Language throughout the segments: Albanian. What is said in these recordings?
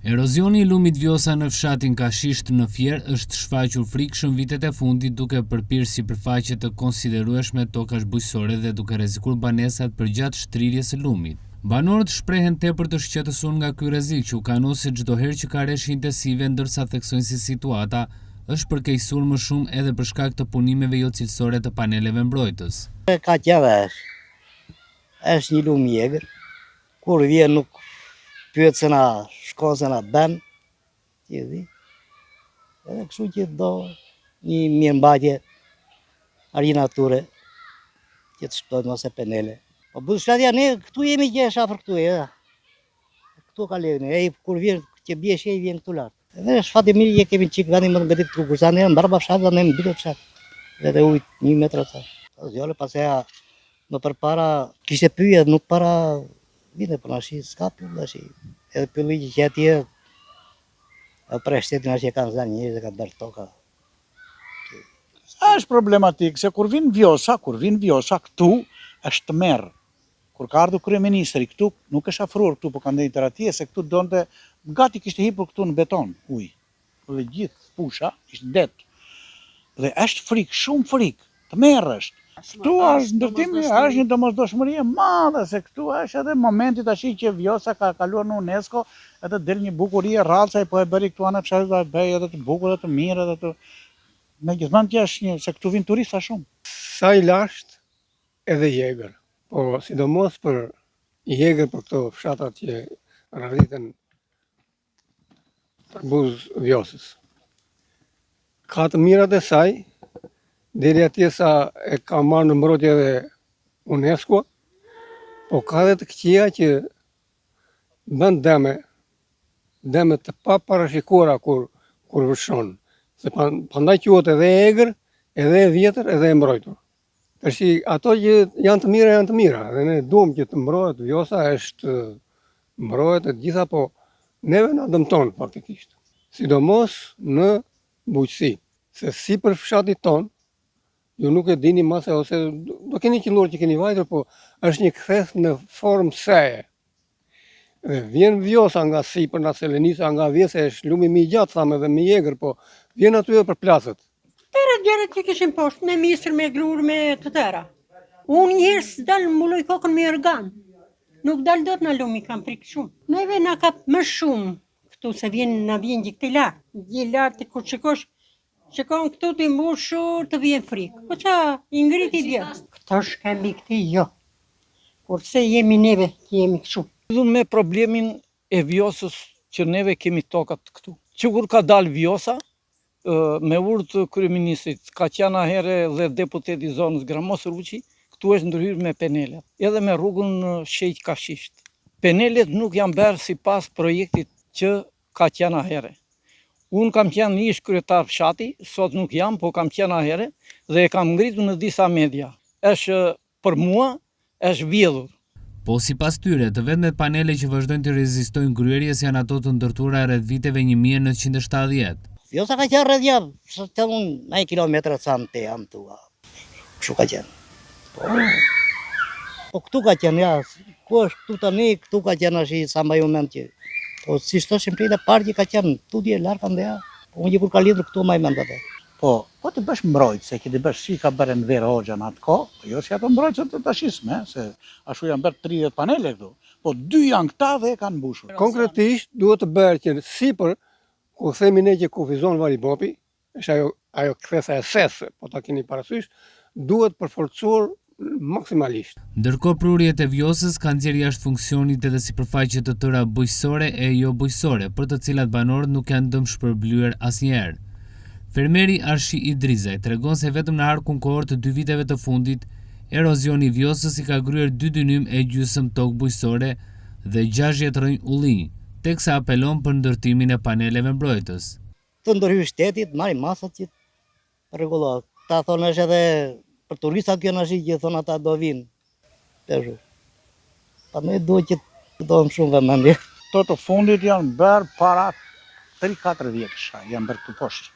Erozioni i lumit Vjosa në fshatin Kashisht në Fier është shfaqur frikshëm vitet e fundit duke përpirë sipërfaqe të konsiderueshme tokash bujqësore dhe duke rrezikur banesat përgjatë shtrirjes së lumit. Banorët shprehen tepër të shqetësuar nga ky rrezik që u kanosi çdo herë që ka rreshje intensive, ndërsa theksojnë se situata është përkeqësuar më shumë edhe për shkak të punimeve jo cilësore të paneleve mbrojtës. Ka qeve është një lum i egër, kur vjen nuk pyet se na shkon se na bën, ti di. Edhe kështu që do një mirëmbajtje ari nature që të shtojmë ose penele. Po bushtatja ne këtu jemi që është afër këtu e. Këtu ka lënë, ai kur vjen që bie shi vjen këtu lart. Edhe është fati mirë që kemi çik vani më ngjitur trukur, sa ne mbarba fshat dhe ne mbytet fshat. Edhe ujë 1 metër sa. Zgjole pasea më përpara kishte pyetje nuk para vite për nashi s'ka pyll nashi. Edhe pylli që atje për shtetin që kanë zënë njerëz që kanë dalë toka. Është problematik se kur vin Vjosa këtu është të merr. Kur ka ardhur kryeministri këtu, nuk është afruar këtu, po ka ndërtuar atje se këtu donte gati kishte hipur këtu në beton ujë. Dhe gjithë fusha ishte det. Dhe është frikë, shumë frikë, të merresh. Këtu është ndërtimi, është një domosdoshmëri e madhe se këtu është edhe momenti tash që Vjosa ka kaluar në UNESCO, edhe del një bukuri e rrallë sa po e bëri këtu anë fshatit ta bëj edhe të bukur edhe të mirë edhe të megjithatë që është një se këtu vin turista shumë. Sa i lashtë edhe i egër, po sidomos për i egër për këto fshatat që rriten përbuz Vjosës. Ka të mirat e saj, deri atje sa e ka marrë në mbrojtje edhe UNESCO, po ka dhe të këqija që bën deme të paparashikuara kur vërshon. Se prandaj quhet edhe egër, edhe e vjetër, edhe e mbrojtur. Tashi ato që janë të mira, dhe ne duam që të mbrohet Vjosa, është mbrohet e gjitha, po neve na dëmton faktikisht. Sidomos në bujqësi, se sipër fshatit ton, ju nuk e dini mase ose do keni qelluar që keni vajtur, po është një ktheth në formë seje. Dhe vjen Vjosa nga sipër, nga Selenisa, nga Vjese, është lumi më i gjatë thamë edhe më i egër, po vjen aty edhe për plasët. Gjerët që kishim poshtë, me misër, me grur, me të tëra. Unë njërë s'dal mbuloj kokën me organ. Nuk dal dot në lumi, kam frikë shumë. Neve na ka më shumë këtu se na vjen gjithë lartë. Gjithë lartë kur shikon këtu të mbushur të vjen frikë. Po qa, i ngriti dje. Këto shkembi këti jo. Kurse jemi neve që jemi kështu. Me problemin e Vjosës që neve kemi tokat këtu. Që kur ka dalë Vjosa, me urdhë të kryeministrit, ka qenë herë dhe deputeti i zonës Gramos Ruçi, këtu është ndërhyrë me penelet, edhe me rrugën Sheq Kashisht. Penelet nuk janë bërë sipas projektit që ka qenë herë. Unë kam qenë ish kryetar fshati, sot nuk jam, po kam qenë herë dhe e kam ngritur në disa media. Është për mua, është vjedhur. Po sipas tyre, të vetmet panele që vazhdojnë të rezistojnë gryerjes janë ato të ndërtuara rreth viteve 1970. Vjosa ka qenë rreth jam, të unë 1 kilometër sa më te jam tua. Kështu ka qenë. Po këtu ka qenë, ja, ku është këtu tani, këtu ka qenë ashi sa mbaj unë mend që. Po si shtoshim prej dhe parë që ka qenë, tu dje larë kanë dhe ja. Po unë që kur ka lidhur këtu maj mend atë. Po të bësh mbrojtë, se që të bësh si ka bërë në Verë Hoxha në atë kohë, po jo si ato mbrojtë të tashisme, se ashtu janë bërë 30 panele këtu, po 2 janë këta dhe kanë mbushur. Konkretisht duhet të bërë që sipër, ku themi ne që kufizon vari bopi, është ajo kthesa e sesë, po ta keni parasysh, duhet përforcuar maksimalisht. Ndërkohë prurjet e Vjosës kanë nxjerrë jashtë funksionit edhe sipërfaqe të tëra bujqësore e jo bujqësore, për të cilat banorët nuk janë dëmshpërblyer asnjëherë. Fermeri Arshi Idrizaj tregon se vetëm në arkun kohor të 2 viteve të fundit, erozioni i Vjosës i ka gryer 2 dynim e gjysmë tokë bujqësore dhe 60 rrënjë ullinj, teksa apelon për ndërtimin e paneleve mbrojtës. Të ndërhyjë shtetit, marrin masat që rregullohet. Ta thonë është edhe për turistat kjo nashi që thonë ata do vinë. Peshu. Pa ne duhet që do më shumë vëmendje. Këto të fundit janë bërë para 3-4 vjetësh, janë bërë këtu poshtë.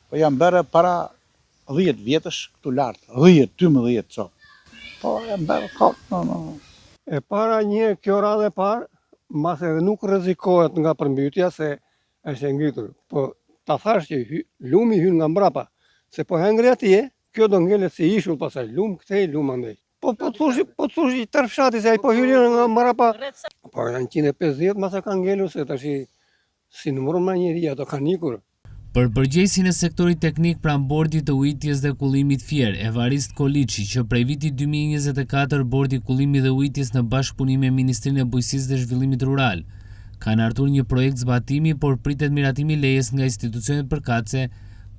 Po janë bërë para 10 vjetësh këtu lartë, 10-12 co. Po janë bërë kot, E para kjo radhë e parë mas edhe nuk rrezikohet nga përmbytja se është e ngritur. Po ta thash që lumi hyn nga mbrapa, se po hengri atje, kjo do ngelet si ishull pasaj, lum këtej, lum andej. Po thushi tërë fshati se ai po hyn nga mbrapa. Po janë 150 masa kanë ngelur se tash si numëron me njëri ato kanë ikur. Për përgjegjësin e sektorit teknik pranë bordit të ujitjes dhe kullimit Fier, Evarist Koliçi, që prej vitit 2024 bordi kullimit dhe ujitjes në bashkëpunim me Ministrinë e Bujqësisë dhe Zhvillimit Rural, kanë ardhur një projekt zbatimi, por pritet miratimi lejes nga institucionet përkatëse,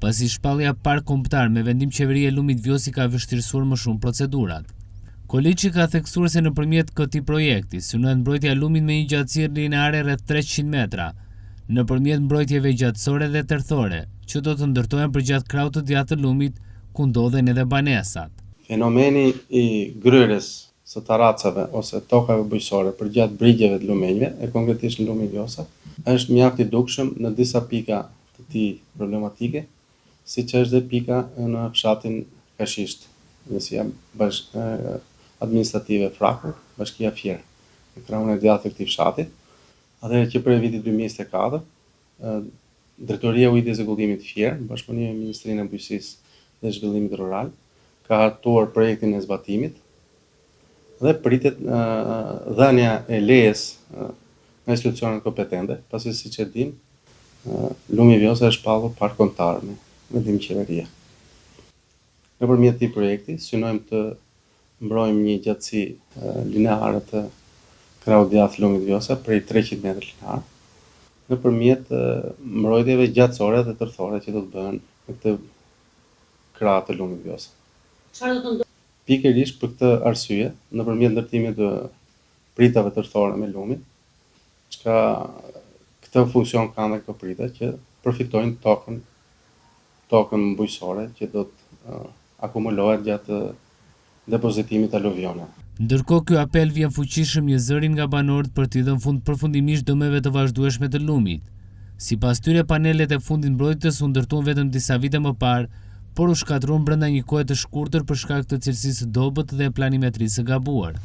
pasi shpallja park kombëtar me vendim qeverie e lumit Vjosi ka vështirësuar më shumë procedurat. Koliçi ka theksuar se nëpërmjet këtij projekti synohet mbrojtja e lumit me një gjatësi lineare rreth 300 metra, nëpërmjet mbrojtjeve gjatësore dhe tërthore, që do të ndërtohen përgjatë krahut të djathtë të lumit, ku ndodhen edhe banesat. Fenomeni i gryrjes së taracave ose tokave bujqësore përgjatë brigjeve të lumenjve, e konkretisht në lumin Vjosa, është mjaft i dukshëm në disa pika të këtij problematike, siç është dhe pika në fshatin Kashisht, njësia administrative Frakur, bashkia Fier, në krahun e djathtë të këtij fshati. Atëherë që prej vitit 2024, Drejtoria e Ujitjes dhe Kullimit Fier, në bashkëpunim me Ministrinë e Bujqësisë dhe Zhvillimit Rural, ka hartuar projektin e zbatimit dhe pritet dhënia e lejes nga institucionet kompetente, pasi siç e dim, lumi Vjosa është shpallur park kombëtar me vendim qeverie. Nëpërmjet këtij projekti synojmë të mbrojmë një gjatësi lineare të krahut djathtë lumit Vjosa prej 300 metra linear, nëpërmjet mbrojtjeve gjatësore dhe tërthore që do të bëhen në këtë krah të lumit Vjosa. Pikërisht për këtë arsye, nëpërmjet ndërtimit të pritave tërthore me lumin, çka këtë funksion kanë dhe këto prita që përfitojnë tokën bujqësore që do të akumulohet gjatë depozitimit aluvioneve. Ndërkohë ky apel vjen fuqishëm një zërin nga banorët për t'i dhënë fund përfundimisht dëmeve të vazhdueshme të lumit. Sipas tyre, panelet e fundit mbrojtës u ndërtuan vetëm disa vite më parë, por u shkatruan brenda një kohe të shkurtër për shkak të cilësisë së dobët dhe planimetrisë së gabuar.